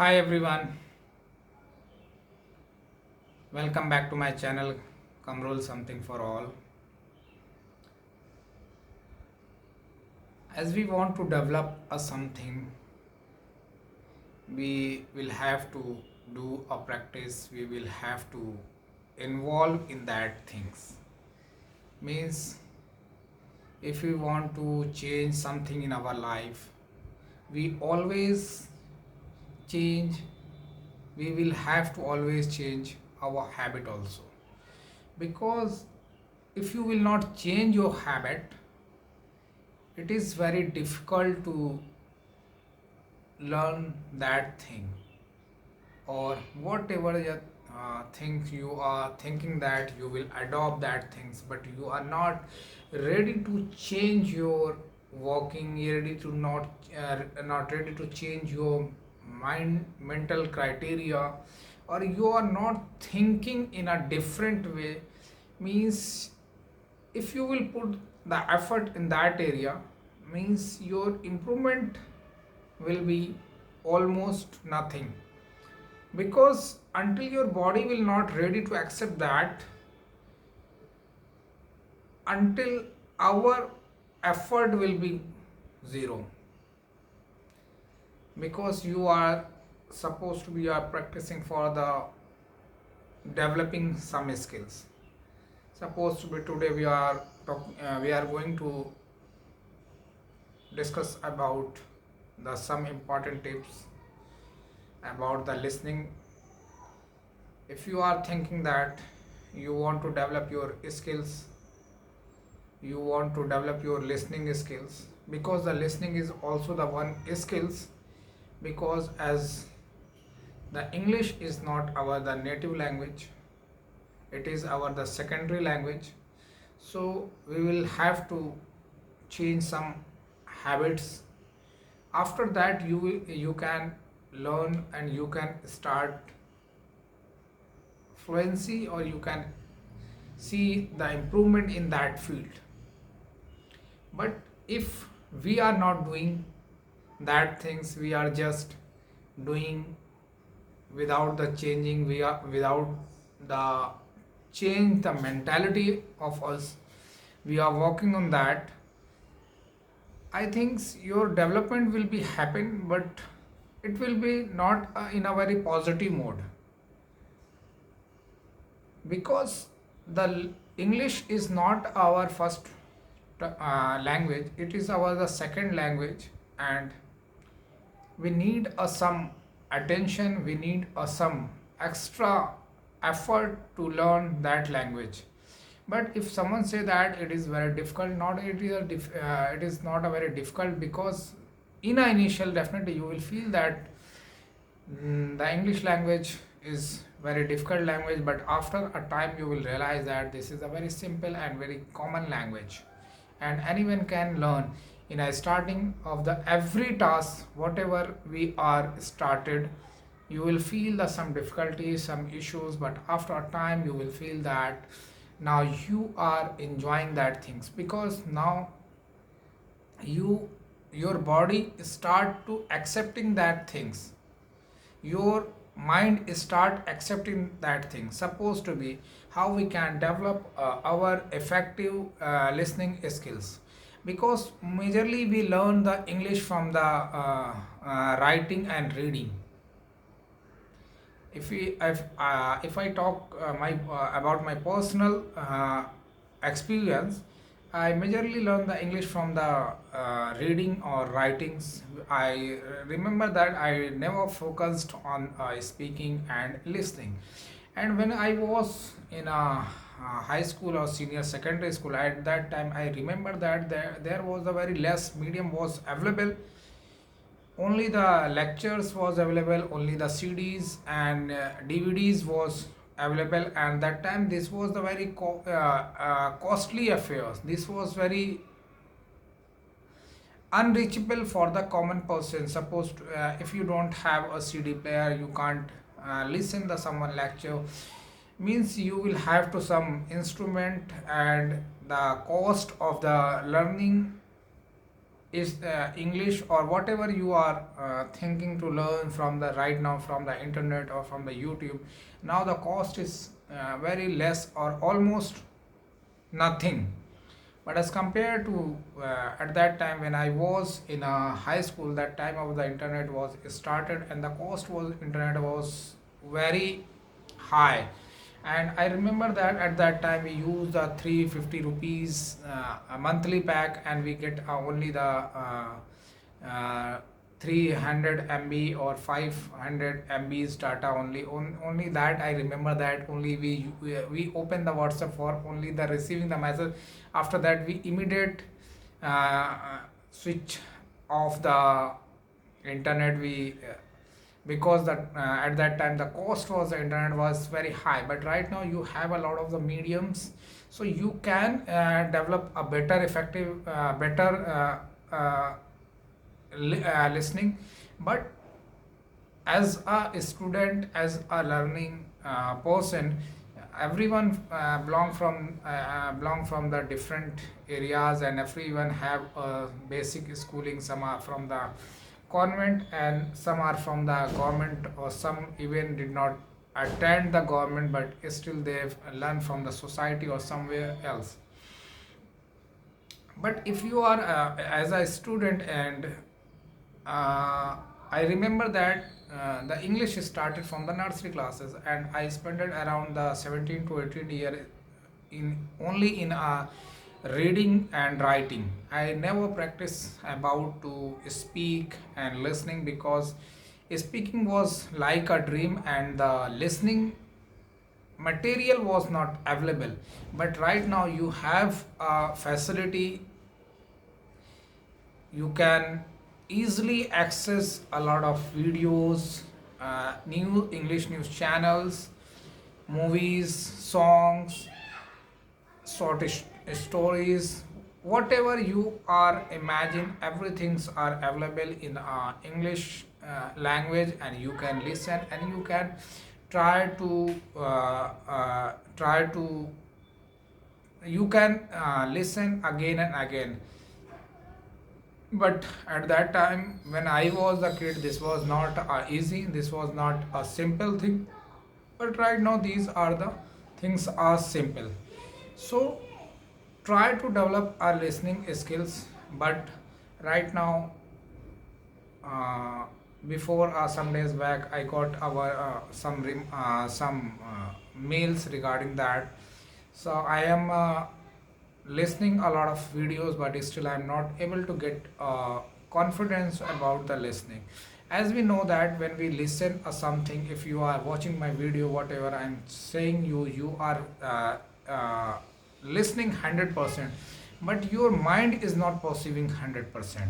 Hi everyone, welcome back to my channel Kamrul Something for All. As we want to develop a something, we will have to do a practice, we will have to involve in that things. Means if we want to change something in our life, we always change, we will have to always change our habit also. Because if you will not change your habit, it is very difficult to learn that thing or whatever things you are thinking that you will adopt that things, but you are not ready to change your walking, you're ready to not ready to change your mind mental criteria, or you are not thinking in a different way. Means if you will put the effort in that area, means your improvement will be almost nothing, because until your body will not ready to accept that, until our effort will be zero, because you are supposed to be are practicing for the developing some skills. Supposed to be today we are going to discuss about the some important tips about the listening. If you are thinking that you want to develop your skills, you want to develop your listening skills, because the listening is also the one skills, because as the English is not our the native language, it is our the secondary language. So we will have to change some habits. After that you can learn and you can start fluency, or you can see the improvement in that field. But if we are not doing that things, we are just doing without the changing, we are without the change the mentality of us, we are working on that. I think your development will be happen, but it will be not in a very positive mode, because the English is not our first language, it is our the second language, and we need some attention, we need some extra effort to learn that language. But if someone say that it is very difficult, not it is it is not a very difficult, because in a initial definitely you will feel that the English language is very difficult language, but after a time you will realize that this is a very simple and very common language, and anyone can learn. In a starting of the every task whatever we are started, you will feel the some difficulties, some issues, but after a time you will feel that now you are enjoying that things, because now you your body start to accepting that things, your mind start accepting that thing. Supposed to be how we can develop our effective listening skills, because majorly we learn the English from the writing and reading. If I talk my about my personal experience, I majorly learn the English from the reading or writings. I remember that I never focused on speaking and listening. And when I was in a high school or senior secondary school, at that time I remember that there was a very less medium was available. Only the lectures was available, only the CDs and DVDs was available, and that time this was the very costly affairs, this was very unreachable for the common person. Suppose if you don't have a CD player, you can't listen the someone lecture, means you will have to some instrument, and the cost of the learning is English or whatever you are thinking to learn from the right now from the internet or from the YouTube. Now the cost is very less or almost nothing. But as compared to at that time when I was in a high school, that time of the internet was started and the cost was internet was very high. And I remember that at that time we used the 350 rupees a monthly pack, and we get only the 300 MB or 500 MBs data only. Only that I remember, that only we open the WhatsApp for only the receiving the message. After that we immediate switch off the internet. We because that at that time the cost was the internet was very high. But right now you have a lot of the mediums, so you can develop a better effective better listening. But as a student, as a learning person, everyone belong from the different areas, and everyone have a basic schooling. Some are from the convent and some are from the government, or some even did not attend the government, but still they've learned from the society or somewhere else. But if you are as a student, and I remember that the English started from the nursery classes, and I spent it around the 17 to 18 year in only in reading and writing. I never practiced about to speak and listening, because speaking was like a dream and the listening material was not available. But right now you have a facility, you can easily access a lot of videos, new English news channels, movies, songs, short stories, whatever you are imagine, everything's are available in English language, and you can listen and you can try to try to you can listen again and again. But at that time when I was a kid, this was not easy, this was not a simple thing. But right now these are the things are simple. So try to develop our listening skills. But right now uh, before some days back I got our some mails regarding that. So I am listening a lot of videos, but still I am not able to get confidence about the listening. As we know that when we listen something, if you are watching my video, whatever I am saying, you are listening 100%, but your mind is not perceiving 100%.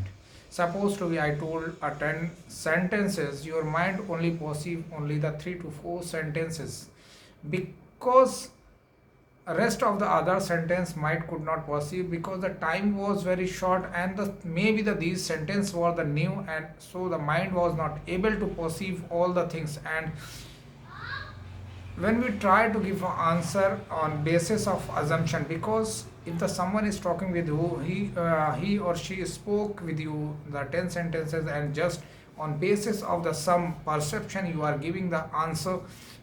Suppose to be I told 10 sentences, your mind only perceive only the 3 to 4 sentences, because rest of the other sentence might could not perceive, because the time was very short, and maybe these sentences were the new, and so the mind was not able to perceive all the things. And when we try to give an answer on basis of assumption, because if the someone is talking with you, he or she spoke with you the 10 sentences, and just on basis of the some perception you are giving the answer,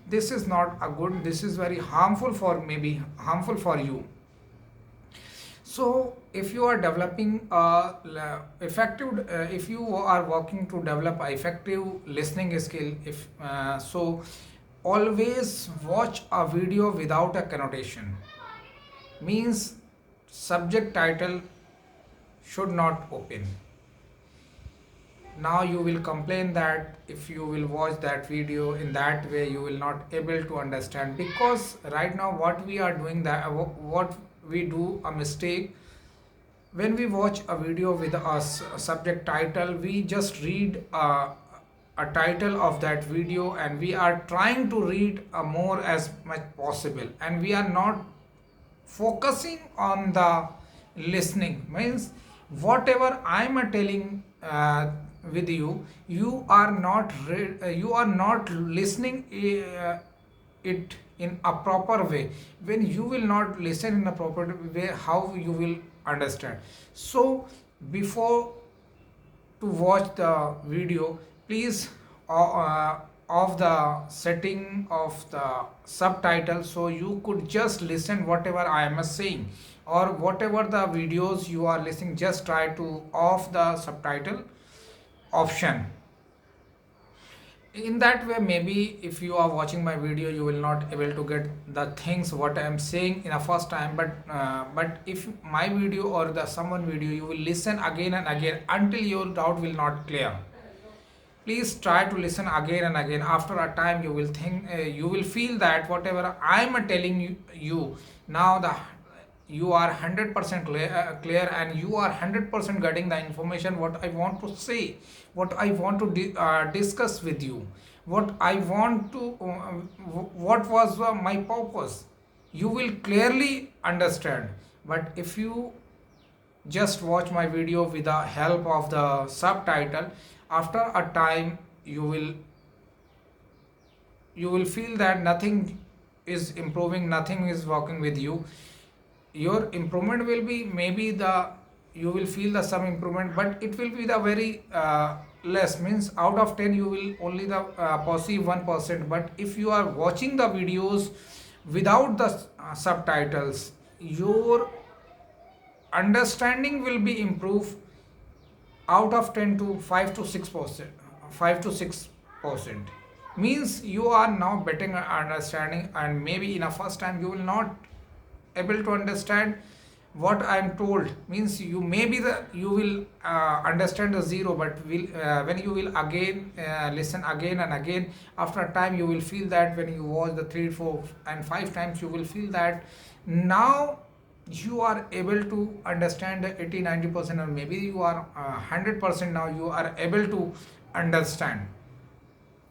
this is not a good, this is very harmful, for maybe harmful for you. So if you are developing effective if you are working to develop a effective listening skill, if so always watch a video without a connotation. Means subject title should not open. Now you will complain that if you will watch that video in that way, you will not able to understand, because right now what we are doing, that what we do a mistake, when we watch a video with a subject title, we just read a title of that video, and we are trying to read more as much possible, and we are not focusing on the listening. Means whatever I am telling with you, you are not you are not listening it in a proper way. When you will not listen in a proper way, how you will understand? So before to watch the video, please off the setting of the subtitle, so you could just listen whatever I am saying, or whatever the videos you are listening, just try to off the subtitle option. In that way, maybe if you are watching my video, you will not able to get the things what I am saying in a first time, but if my video or the someone video, you will listen again and again until your doubt will not clear. Please try to listen again and again. After a time, you will think, you will feel that whatever I am telling you now, the you are 100% clear, and you are 100% getting the information what I want to say, what I want to discuss with you, what I want to what was my purpose. You will clearly understand. But if you just watch my video with the help of the subtitle, after a time you will feel that nothing is improving, nothing is working with you. Your improvement will be maybe the, you will feel the some improvement, but it will be the very less, means out of 10 you will only the perceive 1%. But if you are watching the videos without the subtitles, your understanding will be improved out of 10 to 5 to 6%. 5 to 6% means you are now better understanding, and maybe in a first time you will not able to understand what I am told, means you maybe the you will understand the zero, but will when you will again listen again and again, after a time you will feel that when you watch the 3, 4 and 5 times, you will feel that now you are able to understand 80-90%, or maybe you are 100% now you are able to understand.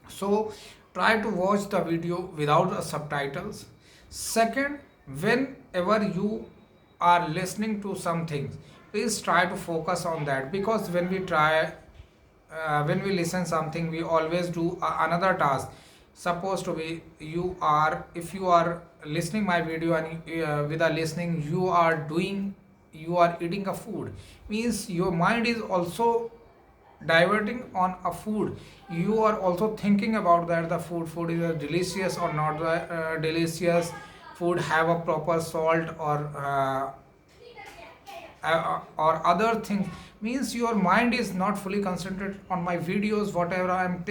So try to watch the video without the subtitles. Second, whenever you are listening to something, please try to focus on that, because when we listen something, we always do another task. Supposed to be, if you are listening my video, and with a listening you are eating a food, means your mind is also diverting on a food. You are also thinking about that the food is delicious or not delicious, food have a proper salt or other things, means your mind is not fully concentrated on my videos whatever I am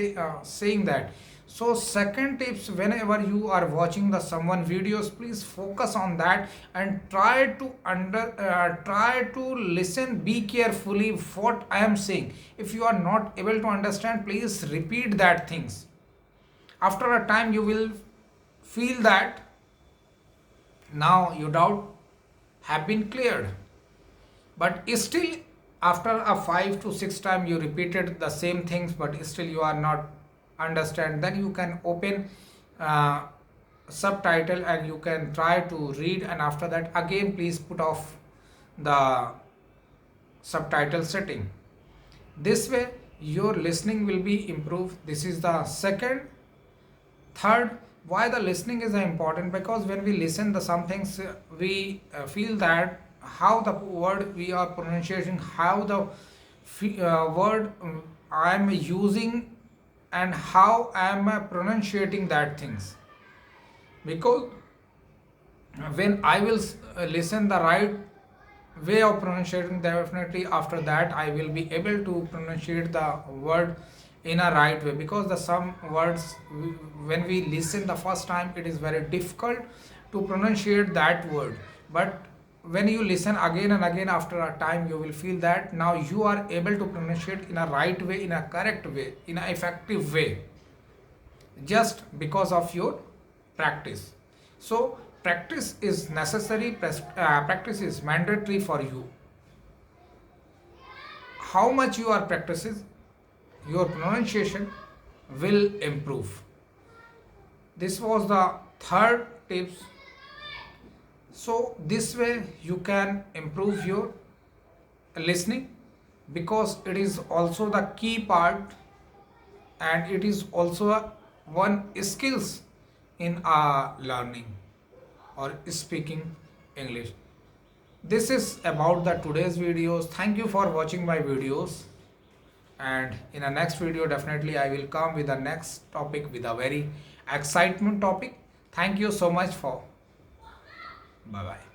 saying that. So second tips, whenever you are watching the someone videos, please focus on that and try to listen, be carefully what I am saying. If you are not able to understand, please repeat that things. After a time you will feel that now your doubt have been cleared. But still after a 5 to 6 time you repeated the same things, but still you are not understand, then you can open subtitle and you can try to read, and after that again please put off the subtitle setting. This way your listening will be improved. This is the second. Third, why the listening is important, because when we listen the some things, we feel that how the word we are pronunciating, how the word I am using, and how I am pronunciating that things. Because when I will listen the right way of pronunciating, definitely after that I will be able to pronunciate the word in a right way. Because the some words, when we listen the first time, it is very difficult to pronunciate that word, but when you listen again and again, after a time you will feel that now you are able to pronunciate in a right way, in a correct way, in an effective way, just because of your practice. So practice is necessary, practice is mandatory for you. How much you are practicing, your pronunciation will improve. This was the third tips. So this way you can improve your listening, because it is also the key part, and it is also one skills in learning or speaking English. This is about the today's videos. Thank you for watching my videos. and in the next video definitely I will come with the next topic with a very excitement topic. Thank you so much for. Bye bye.